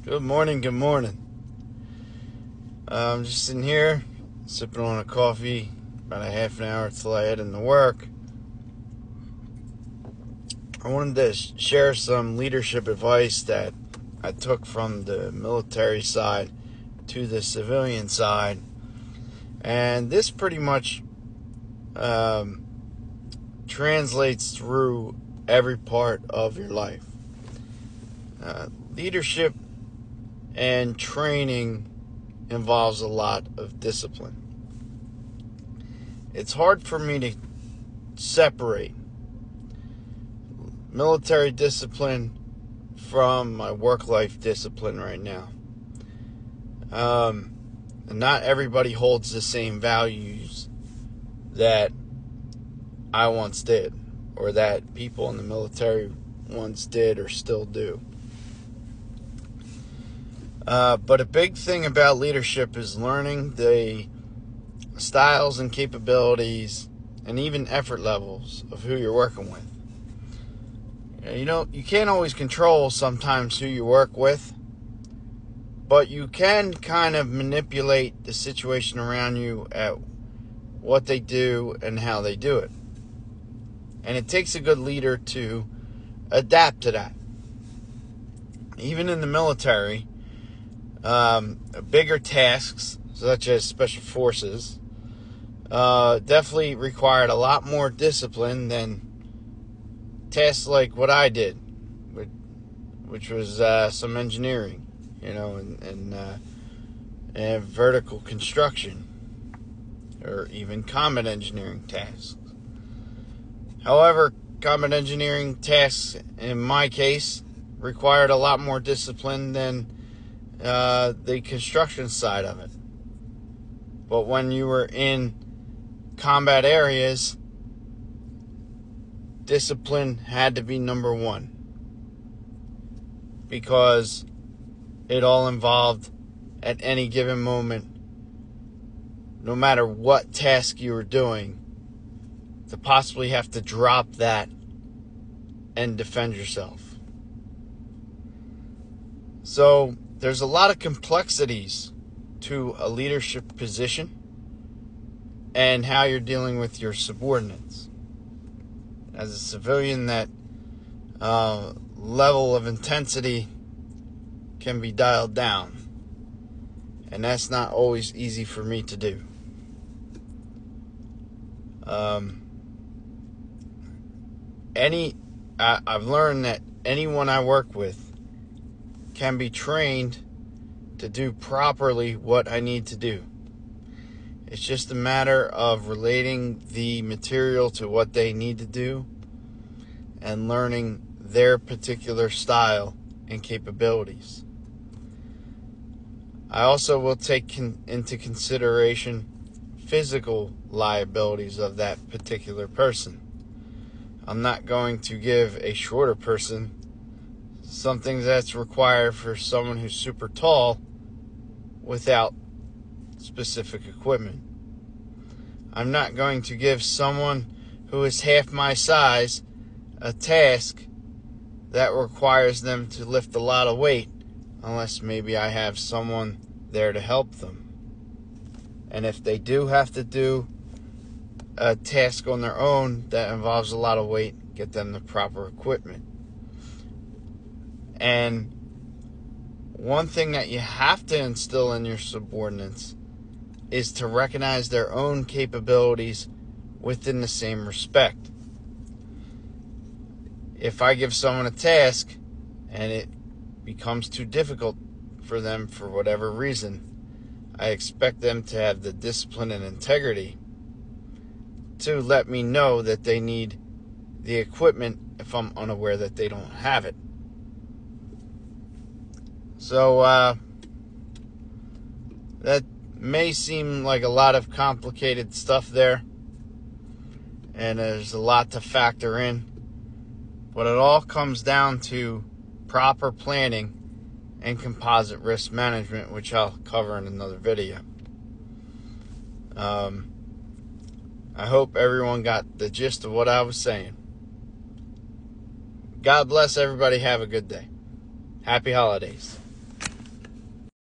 Good morning, good morning. I'm just sitting here, sipping on a coffee, about a half an hour till I head into work. I wanted to share some leadership advice that I took from the military side to the civilian side. And this pretty much translates through every part of your life. Leadership and training involves a lot of discipline. It's hard for me to separate military discipline from my work-life discipline right now. Not everybody holds the same values that I once did, or that people in the military once did or still do. But a big thing about leadership is learning the styles and capabilities and even effort levels of who you're working with. You can't always control sometimes who you work with, but you can kind of manipulate the situation around you at what they do and how they do it. And it takes a good leader to adapt to that. Even in the military, bigger tasks, such as special forces, definitely required a lot more discipline than tasks like what I did, which was some engineering, and vertical construction, or even combat engineering tasks. However, combat engineering tasks, in my case, required a lot more discipline than the construction side of it. But when you were in combat areas, discipline had to be number one, because it all involved, at any given moment, no matter what task you were doing, to possibly have to drop that and defend yourself. So there's a lot of complexities to a leadership position and how you're dealing with your subordinates. As a civilian, that level of intensity can be dialed down, and that's not always easy for me to do. I've learned that anyone I work with can be trained to do properly what I need to do. It's just a matter of relating the material to what they need to do and learning their particular style and capabilities. I also will take into consideration physical liabilities of that particular person. I'm not going to give a shorter person something that's required for someone who's super tall without specific equipment. I'm not going to give someone who is half my size a task that requires them to lift a lot of weight, unless maybe I have someone there to help them. And if they do have to do a task on their own that involves a lot of weight, get them the proper equipment. And one thing that you have to instill in your subordinates is to recognize their own capabilities within the same respect. If I give someone a task and it becomes too difficult for them for whatever reason, I expect them to have the discipline and integrity to let me know that they need the equipment if I'm unaware that they don't have it. So that may seem like a lot of complicated stuff there, and there's a lot to factor in, but it all comes down to proper planning and composite risk management, which I'll cover in another video. I hope everyone got the gist of what I was saying. God bless everybody. Have a good day. Happy holidays.